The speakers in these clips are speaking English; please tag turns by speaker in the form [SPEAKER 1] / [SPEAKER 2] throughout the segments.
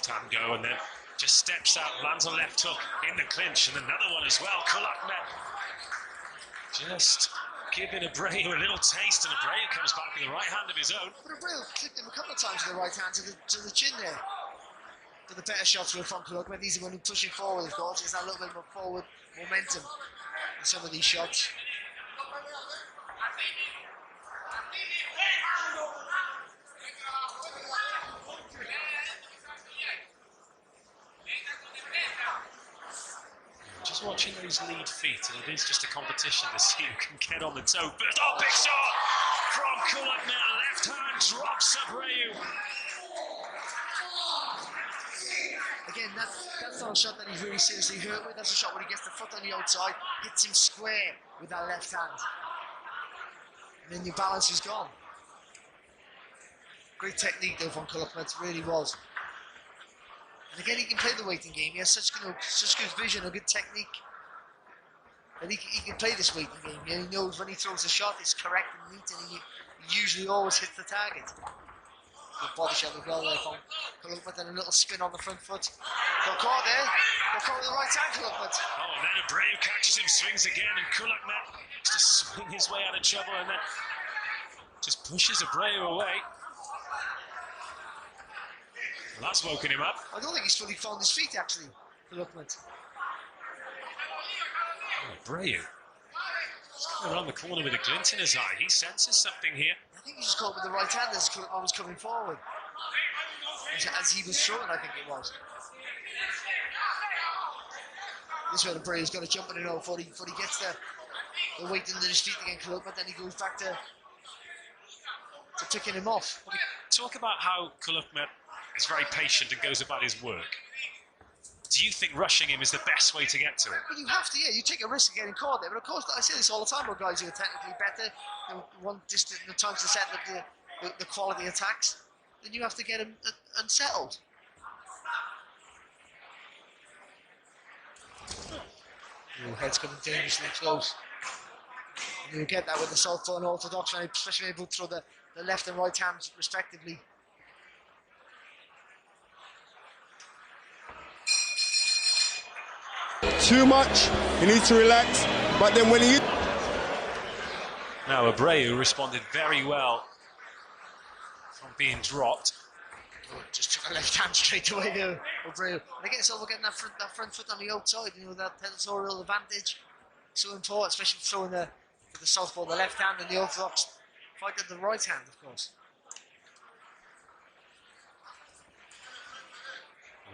[SPEAKER 1] left hand go, and then just steps out, lands a left hook in the clinch, and another one as well. Құлахмет just giving Abreu a little taste, and Abreu comes back with the right hand of his own.
[SPEAKER 2] But Abreu clipped him a couple of times with the right hand to the chin there. But the better shots were from Құлахмет. These are when he's pushing forward, of course. There's a little bit more forward momentum in some of these shots.
[SPEAKER 1] Just watching those lead feet, and it is just a competition to see who can get on the toe. But oh, big shot from Құлахмет. Left hand drops Abreu.
[SPEAKER 2] Again, that's not a shot that he's really seriously hurt with. That's a shot where he gets the foot on the outside, hits him square with that left hand. And then your balance is gone. Great technique though from Құлахмет, really was. And again, he can play the waiting game. He has such good vision, a good technique. And he can play this waiting game. You know, he knows when he throws a shot, it's correct and neat, and he usually always hits the target. Good body shot as well there from Құлахмет, and a little spin on the front foot. Got caught there. Got caught with the right hand, Құлахmет.
[SPEAKER 1] Oh, and then Abreu catches him, swings again, and Құlahmет has to swing his way out of trouble, and then just pushes Abreu away. Well, that's woken him up.
[SPEAKER 2] I don't think he's fully found his feet, actually, Құlahmет.
[SPEAKER 1] Oh, Abreu. He's coming around the corner with a glint in his eye. He senses something here.
[SPEAKER 2] I think he just caught with the right hand as Құlahmет was coming forward. As he was throwing, I think it was. This is where Abreu's got to jump in and out before he gets the weight under his feet again, Құlahmет, then he goes back to picking him off.
[SPEAKER 1] Talk about how Құlahmет is very patient and goes about his work. Do you think rushing him is the best way to get to it?
[SPEAKER 2] Well, you have to, yeah. You take a risk of getting caught there. But of course, I say this all the time with guys who are technically better, want distance, the time to set up the quality attacks, then you have to get him unsettled. Your head's coming dangerously close. And you get that with the southpaw and orthodox, especially able to throw the left and right hands respectively.
[SPEAKER 3] Too much, you need to relax, but then when he...
[SPEAKER 1] Now Abreu responded very well from being dropped.
[SPEAKER 2] Just took a left hand straight away there, Abreu. And again, it's over getting that front foot on the outside, you know, that territorial advantage. So important, especially throwing the southpaw, the left hand, and the orthodox fight at the right hand, of course.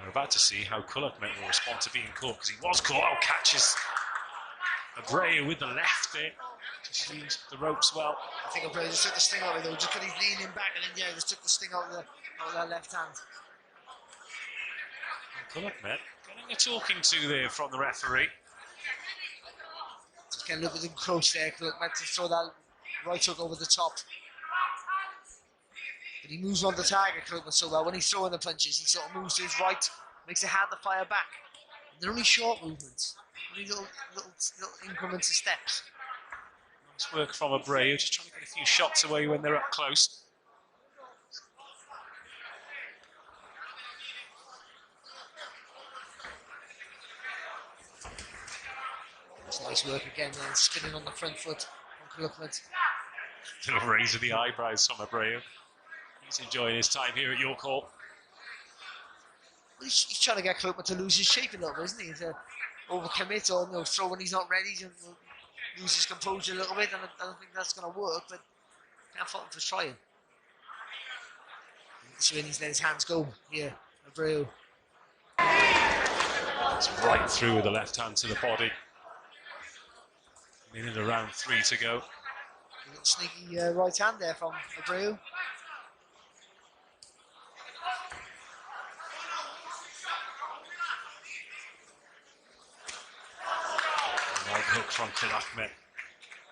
[SPEAKER 1] We're about to see how Құlahmет will respond to being caught, because he was caught. Oh, catches Abreu with the left there. Just used the ropes well.
[SPEAKER 2] I think Abreu just took the sting out of it though, just because he's leaning back, and then yeah, just took the sting out of that left hand.
[SPEAKER 1] And Құlahmet getting a talking to there from the referee.
[SPEAKER 2] Just getting a little bit encroached there, Құlahmet, to throw that right hook over the top. But he moves on the target, Құlahmet, so well. When he's throwing the punches, he sort of moves to his right, makes it hard to fire back. And they're only short movements, only little increments of steps.
[SPEAKER 1] Nice work from Abreu, just trying to get a few shots away when they're up close.
[SPEAKER 2] It's nice work again, then spinning on the front foot on Құlahmet.
[SPEAKER 1] Little raise of the eyebrows from Abreu. He's enjoying his time here at York Hall.
[SPEAKER 2] Well, he's trying to get Құlahmet to lose his shape a little bit, isn't he? To overcommit or throw when he's not ready, to lose his composure a little bit, and I don't think that's going to work, but can't fault him for trying. So he's let his hands go here, Abreu.
[SPEAKER 1] It's right through with the left hand to the body. Minute around 3 to go.
[SPEAKER 2] A little sneaky right hand there from Abreu.
[SPEAKER 1] Right hook from Құlahmet.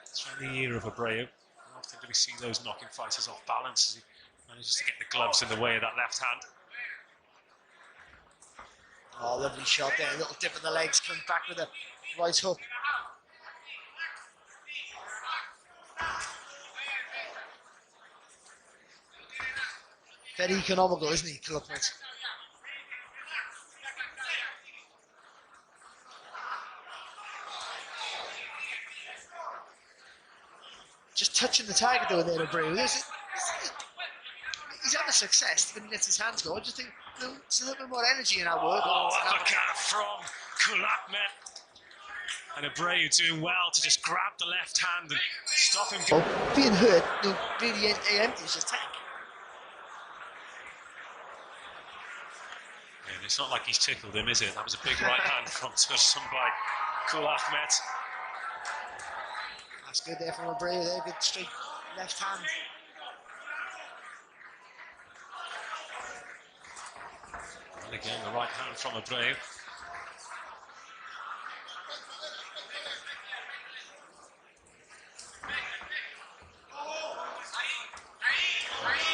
[SPEAKER 1] It's from the ear of Abreu. How often do we see those knocking fighters off balance as he manages to get the gloves in the way of that left hand?
[SPEAKER 2] Oh, lovely shot there. A little dip in the legs, comes back with a right hook. Very economical, isn't he, Құlahmет? Just touching the target though there, Abreau. He's having success when he lets his hands go. I just think there's a little bit more energy in our work.
[SPEAKER 1] Oh, uppercut from Құлахмет. And Abreu doing well to just grab the left hand and stop him.
[SPEAKER 2] Being hurt, really empties his tank.
[SPEAKER 1] And it's not like he's tickled him, is it? That was a big right hand from Тұрсынбай Құлахмет.
[SPEAKER 2] That's good there from Abreau there, good straight left hand.
[SPEAKER 1] And again, the right hand from Abreu.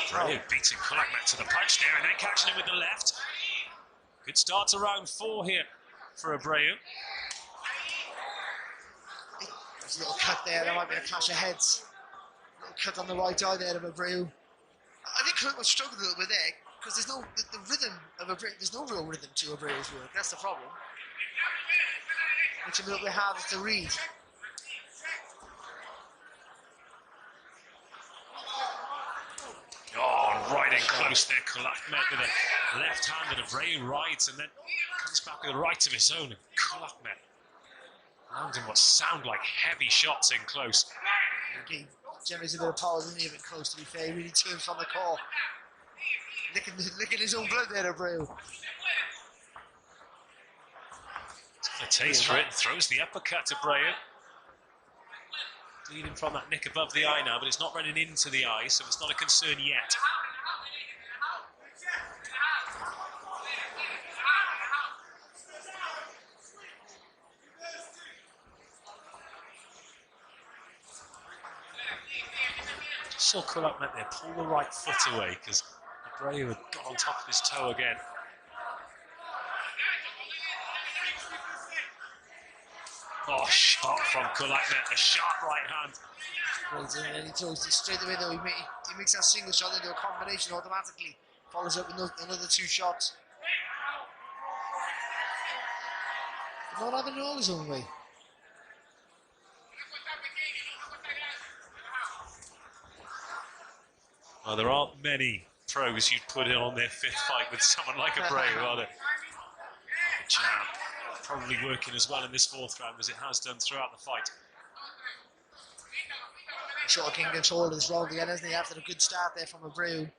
[SPEAKER 1] Abreu beating Құлахмет to the punch there and then catching him with the left. Good start to round 4 here for Abreu.
[SPEAKER 2] There's a little cut there, there might be a clash of heads. A little cut on the right eye there of Abreau. I think Құlahmet struggled a little bit there because there's no the rhythm of Abreau. There's no real rhythm to Abreu's work. That's the problem. Makes it a little bit harder to read.
[SPEAKER 1] Oh, right in close there, Құlahmet with a left hand and Abreu rides and then comes back with a right of his own. And Құlahmet landing what sound like heavy shots in close.
[SPEAKER 2] He generates a bit of power, doesn't he, a bit close to be fair. He really turns from the core. Licking his own blood there, Abreau.
[SPEAKER 1] He's got a taste for it and throws the uppercut to Abreu. Bleeding from that nick above the eye now, but it's not running into the eye, so it's not a concern yet. Just saw Құlahmet there pull the right foot away because Abreu had got on top of his toe again. Oh, shot from Құlahmet, a sharp right hand.
[SPEAKER 2] And he throws it straight away though. He makes that single shot into a combination automatically. Follows up with another 2 shots. He's not having it all his own way.
[SPEAKER 1] Well, there aren't many pros you'd put in on their 5th fight with someone like Abreu, are there? Oh, the jab probably working as well in this 4th round as it has done throughout the fight.
[SPEAKER 2] Sure, King gets hold of this round again, isn't he? After a good start there from Abreu.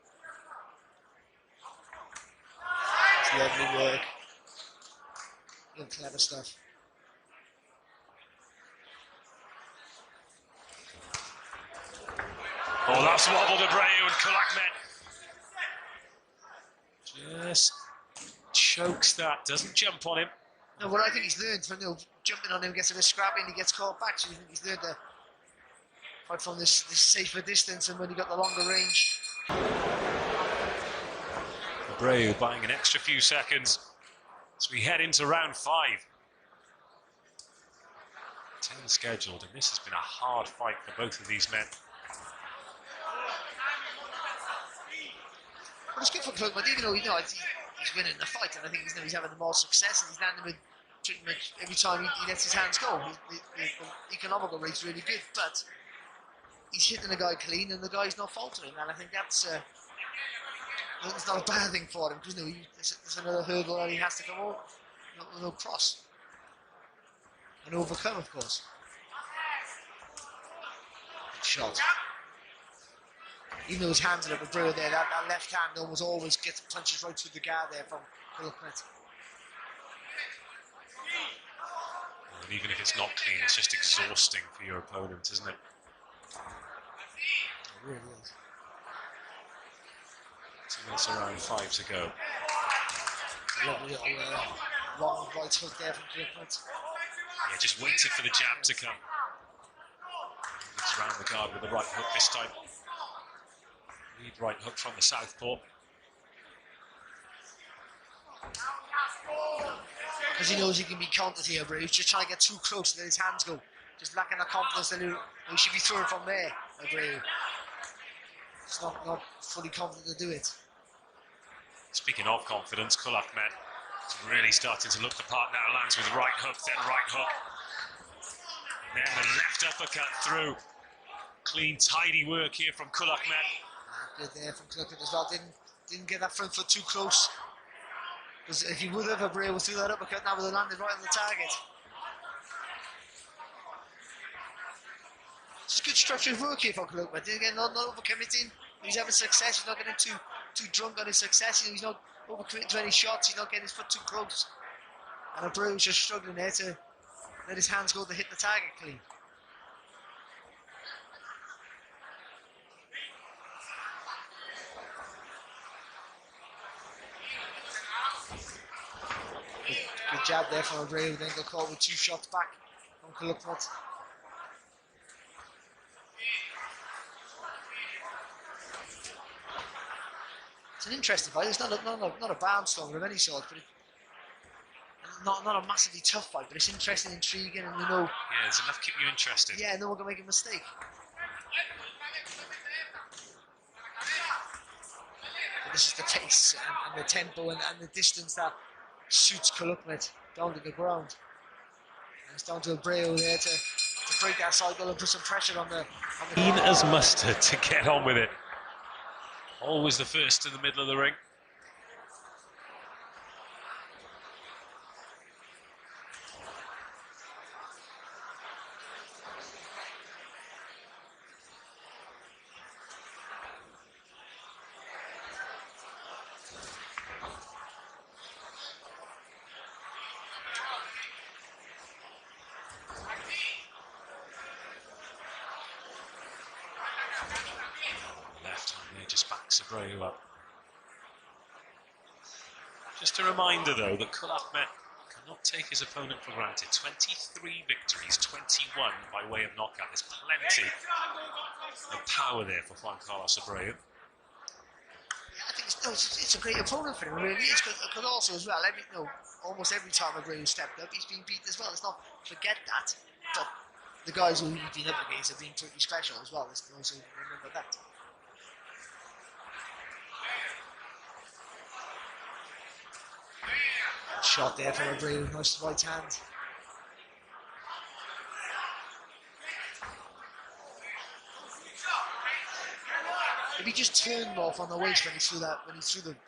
[SPEAKER 2] It's lovely work. Real clever stuff.
[SPEAKER 1] Oh, that's wobbled Abreu and Құlahmet just chokes that, doesn't jump on him.
[SPEAKER 2] No, what I think he's learned from jumping on him, gets a bit scrappy and he gets caught back, so I think he's learned to fight from this safer distance and when he got the longer range.
[SPEAKER 1] Abreu buying an extra few seconds as we head into round 5. 10 scheduled, and this has been a hard fight for both of these men.
[SPEAKER 2] But it's good for Kluckman, even though he's winning the fight, and I think he's having the more success, and he's landing with pretty much every time he lets his hands go. The economical rate's really good, but he's hitting the guy clean, and the guy's not faltering, and I think that's it's not a bad thing for him, because there's another hurdle that he has to come over, no cross, and overcome, of course. Good shot. Even though his hands are up a brewer there, that left hand almost always gets punches right through the guard there from Raqmet.
[SPEAKER 1] And even if it's not clean, it's just exhausting for your opponent, isn't it?
[SPEAKER 2] It really is.
[SPEAKER 1] 2 minutes around 5 to go.
[SPEAKER 2] Lovely little long right hook there from Raqmet.
[SPEAKER 1] Yeah, just waited for the jab to come. It's around the guard with the right hook this time. Lead right hook from the southpaw.
[SPEAKER 2] Because he knows he can be countered here, but he's just trying to get too close to let his hands go. Just lacking the confidence that he should be throwing from there, Abreau. He's not fully confident to do it.
[SPEAKER 1] Speaking of confidence, Құlahmet is really starting to look the part now. Lands with right hook, then right hook. And then the left uppercut through. Clean, tidy work here from Құлахмет.
[SPEAKER 2] Good there from Құлахмет as well. Didn't get that front foot too close. Because if he would have, Abreau threw that uppercut, now would have landed right on the target. It's good structured work here from Құлахмет. Again, not overcommitting. He's having success. He's not getting too drunk on his success. He's not overcommitting to any shots. He's not getting his foot too close. And Abreu's just struggling there to let his hands go to hit the target clean. Good jab there from Abreu, then got caught with 2 shots back from Құлахмет. It's an interesting fight. It's not a barnstormer of any sort, but not a massively tough fight, but it's interesting, intriguing, and
[SPEAKER 1] Yeah, there's enough to keep you interested.
[SPEAKER 2] Yeah, no one can make a mistake. But this is the pace and the tempo and the distance that suits Құлахмет down to the ground. And it's down to Abreu there to break that cycle and put some pressure on the
[SPEAKER 1] Keen as mustard to get on with it. Always the first in the middle of the ring. Just backs Abreu up. Just a reminder though that Құлахмет cannot take his opponent for granted. 23 victories, 21 by way of knockout. There's plenty of power there for Хуан Карлос Абреу.
[SPEAKER 2] Yeah, I think it's a great opponent for him, really. It's because also as well, almost every time Abreu stepped up, he's been beaten as well. Let's not forget that. But the guys who he's been up against have been pretty special as well. Let's also remember that. Shot there from Abreu, nice right hand. If he just turned off on the waist when he threw the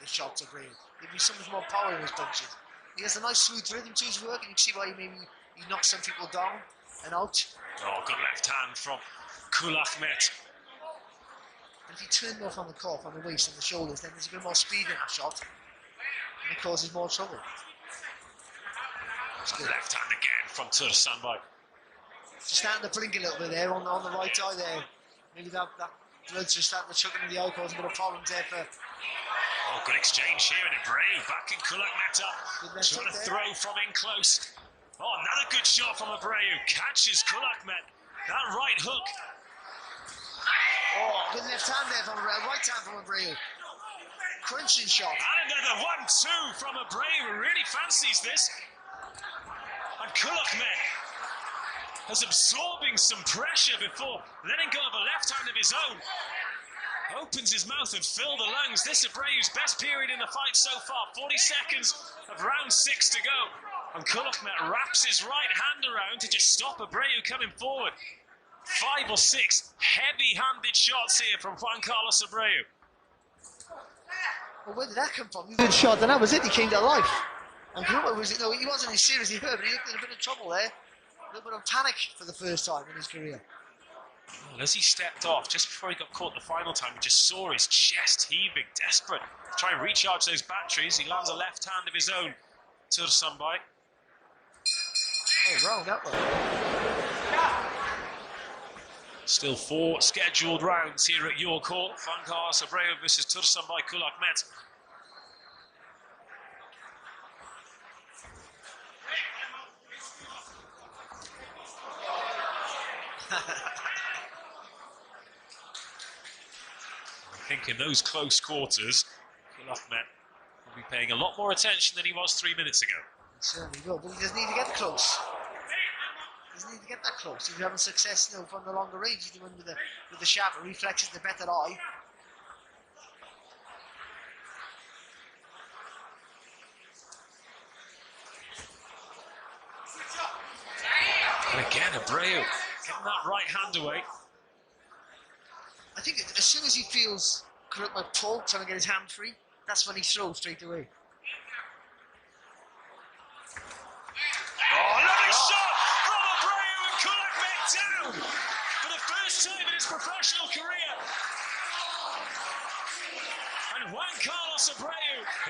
[SPEAKER 2] shot to Abreu, there'd be so much more power in his punches. He has a nice smooth rhythm to his work, and you can see why he knocks some people down and out.
[SPEAKER 1] Oh, good left hand from Құлахмет.
[SPEAKER 2] And if he turned off on the cuff, on the waist and the shoulders, then there's a bit more speed in that shot, and it causes more trouble.
[SPEAKER 1] Left hand again from Тұрсынбай.
[SPEAKER 2] Just starting to blink a little bit there on the right eye there. Maybe that blood's just starting to chuck into the eye, causing a bit of problems there for...
[SPEAKER 1] Oh, good exchange here, and Abreu backing Құлахмет up. Trying to throw from in close. Oh, another good shot from Abreu. Catches Құлахмет. That right hook.
[SPEAKER 2] Oh, good left hand there from Abreu. Right hand from Abreu. Crunching shot.
[SPEAKER 1] And another 1-2 from Abreu, who really fancies this. And Құлахmет is absorbing some pressure before letting go of a left hand of his own. Opens his mouth and fills the lungs. This Abreu's best period in the fight so far. 40 seconds of round 6 to go. And Құлахmет wraps his right hand around to just stop Abreu coming forward. 5 or 6 heavy-handed shots here from Хуан Карлос Абреу.
[SPEAKER 2] Well, where did that come from? Good shot, and that was it. He came to life. And Gruber was, he wasn't seriously hurt, but he looked in a bit of trouble there. A little bit of panic for the first time in his career.
[SPEAKER 1] Well, as he stepped off, just before he got caught the final time, he just saw his chest heaving, desperate to try and recharge those batteries. He lands a left hand of his own, Тұрсынбай.
[SPEAKER 2] Oh, wrong that one.
[SPEAKER 1] Still 4 scheduled rounds here at your court. Хуан Карлос Абреу versus Тұрсынбай Құлахмет. I think in those close quarters, Құлахмет will be paying a lot more attention than he was 3 minutes ago.
[SPEAKER 2] He certainly will, but he doesn't need to get close. He doesn't need to get that close. If you're having success, from the longer range, he's doing with the sharper reflexes, the better eye.
[SPEAKER 1] And again, Abreu getting that right hand away.
[SPEAKER 2] I think as soon as he feels Kulakmet pull, trying to get his hand free, that's when he throws straight away.
[SPEAKER 1] Oh, lovely shot from Abreau, and Kulakmet down for the first time in his professional career. And Juan Carlos Abreau,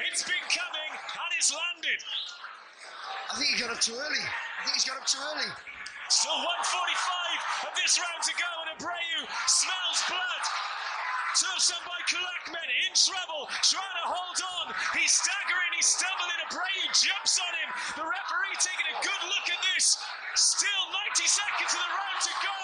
[SPEAKER 1] it's been coming and it's landed.
[SPEAKER 2] I think he got up too early.
[SPEAKER 1] Still 1:45 of this round to go, and Abreau smells blood. Тұрсынбай Құлахмет in trouble, trying to hold on. He's staggering, he's stumbling. Abreau jumps on him. The referee taking a good look at this. Still 90 seconds of the round to go.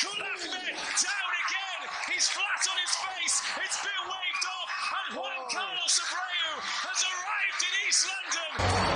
[SPEAKER 1] Құлахмет down again. He's flat on his face. It's been waved off, and Juan Carlos Abreau has arrived in East London.